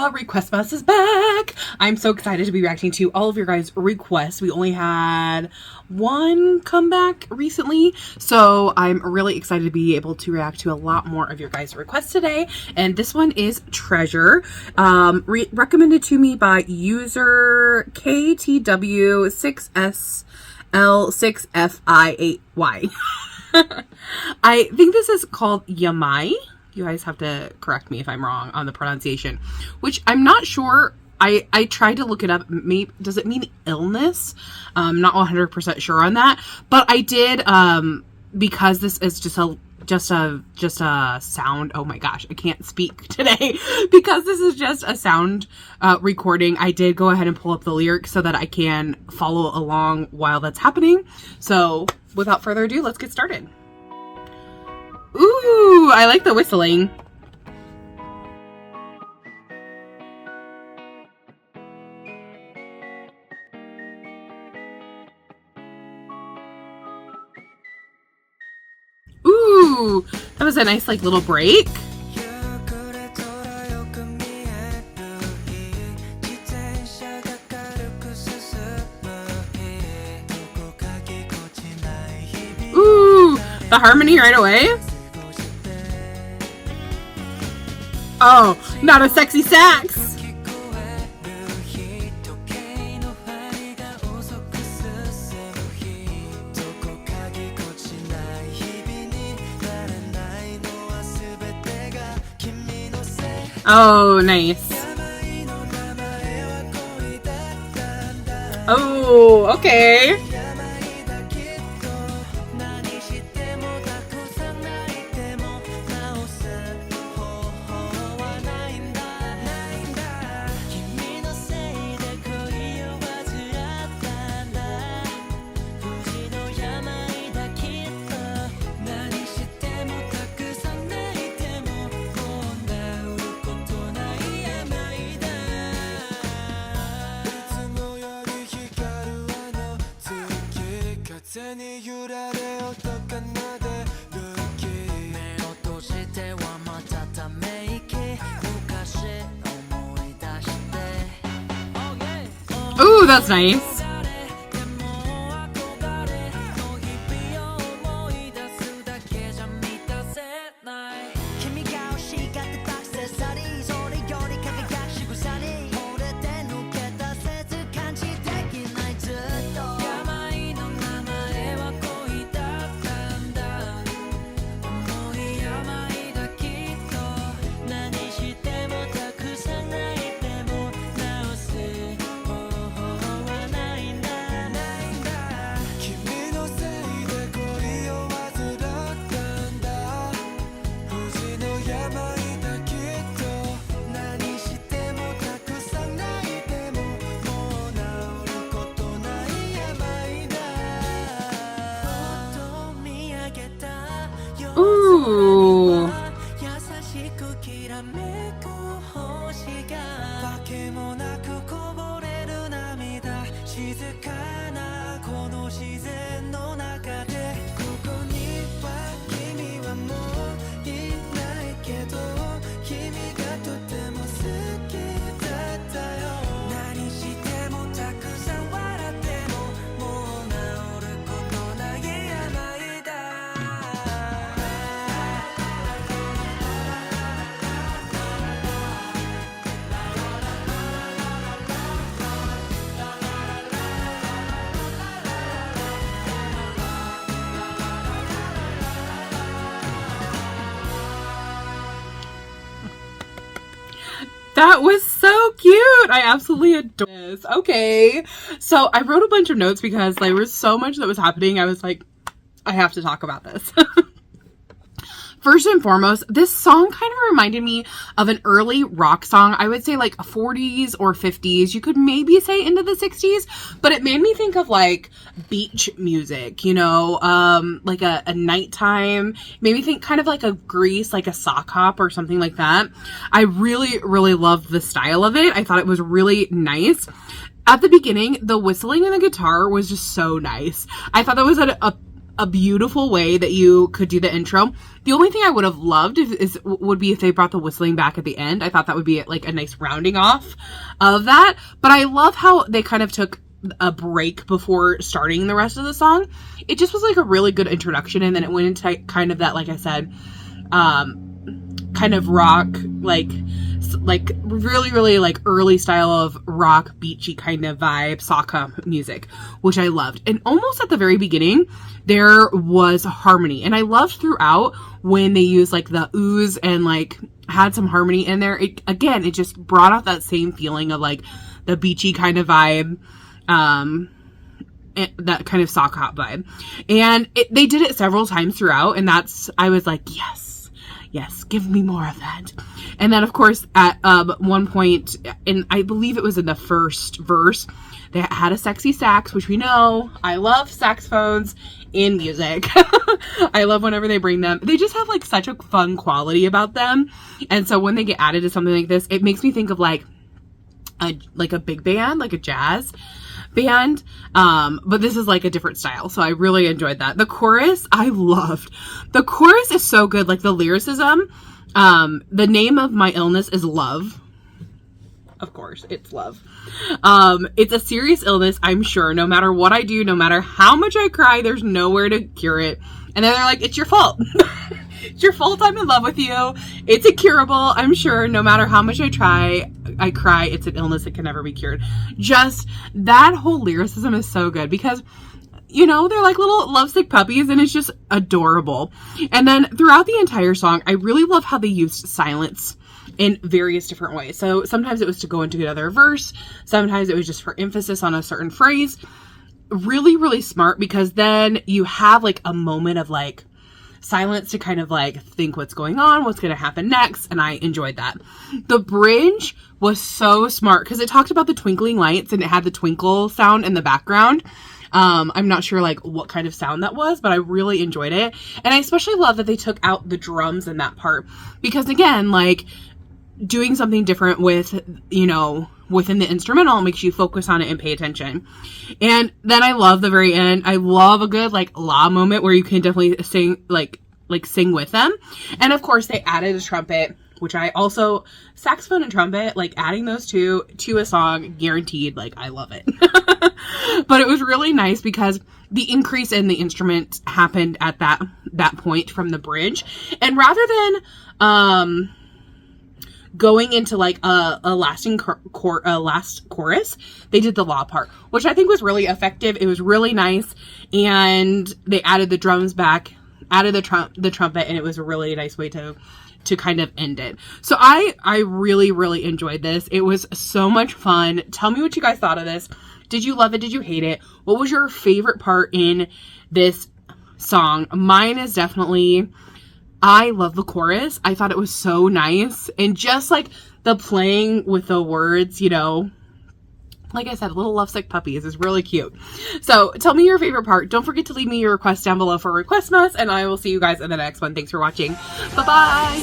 Request Bus is back. I'm so excited to be reacting to all of your guys' requests. We only had one comeback recently, so I'm really excited to be able to react to a lot more of your guys' requests today. And this one is Treasure, recommended to me by user KTW6SL6FI8Y. I think this is called Yamai. You guys have to correct me if I'm wrong on the pronunciation, which I'm not sure. I tried to look it up. Maybe, does it mean illness? I'm not 100% sure on that, but I did, because this is just a sound. Oh my gosh, I can't speak today because this is just a sound recording. I did go ahead and pull up the lyrics so that I can follow along while that's happening. So without further ado, let's get started. Ooh, I like the whistling. Ooh, that was a nice like little break. Ooh, the harmony right away. Oh, not a sexy sax. Oh, nice. Oh, okay. Ooh, that's nice. Ooh. That was so cute. I absolutely adore this. Okay, so I wrote a bunch of notes because there was so much that was happening. I was like, I have to talk about this. First and foremost, this song kind of reminded me of an early rock song. I would say like 40s or 50s. You could maybe say into the 60s, but it made me think of like beach music, you know, like a nighttime, made me think kind of like a Grease, like a sock hop or something like that. I really, really loved the style of it. I thought it was really nice. At the beginning, the whistling and the guitar was just so nice. I thought that was a beautiful way that you could do the intro. The only thing I would have loved would be if they brought the whistling back at the end. I thought that would be like a nice rounding off of that. But I love how they kind of took a break before starting the rest of the song. It just was like a really good introduction, and then it went into kind of that, like I said, kind of rock, like really, really like early style of rock, beachy kind of vibe, soca music, which I loved. And almost at the very beginning, there was harmony. And I loved throughout when they used like the ooze and like had some harmony in there. It just brought out that same feeling of like the beachy kind of vibe, that kind of sock hop vibe. And they did it several times throughout. And I was like, yes, give me more of that. And then, of course, at one point, and I believe it was in the first verse, they had a sexy sax, which we know. I love saxophones in music. I love whenever they bring them. They just have like such a fun quality about them. And so when they get added to something like this, it makes me think of like a big band, like a jazz band, but this is like a different style, so I really enjoyed that. The chorus I loved. The chorus is so good, like the lyricism. The name of my illness is love. Of course, it's love. It's a serious illness, I'm sure. No matter what I do, no matter how much I cry, there's nowhere to cure it. And then they're like, it's your fault. It's your fault I'm in love with you. It's incurable, I'm sure. No matter how much I cry, it's an illness that can never be cured. Just that whole lyricism is so good because, you know, they're like little lovesick puppies and it's just adorable. And then throughout the entire song, I really love how they used silence in various different ways. So sometimes it was to go into another verse. Sometimes it was just for emphasis on a certain phrase. Really, really smart, because then you have like a moment of like silence to kind of like think what's going on, what's going to happen next. And I enjoyed that. The bridge was so smart because it talked about the twinkling lights and it had the twinkle sound in the background. I'm not sure like what kind of sound that was, but I really enjoyed it. And I especially love that they took out the drums in that part, because again, like doing something different with, you know, within the instrumental makes you focus on it and pay attention. And then I love the very end. I love a good like la moment where you can definitely sing like sing with them. And of course they added a trumpet, which I also, saxophone and trumpet, like adding those two to a song, guaranteed, like I love it. But it was really nice because the increase in the instrument happened at that point from the bridge. And rather than going into like a lasting last chorus, they did the la part, which I think was really effective. It was really nice, and they added the drums back, added the trumpet, and it was a really nice way to kind of end it. So I really, really enjoyed this. It was so much fun. Tell me what you guys thought of this. Did you love it? Did you hate it? What was your favorite part in this song? Mine is definitely, I love the chorus. I thought it was so nice. And just like the playing with the words, you know, like I said, little lovesick puppies is really cute. So tell me your favorite part. Don't forget to leave me your requests down below for Requestmas, and I will see you guys in the next one. Thanks for watching. Bye-bye.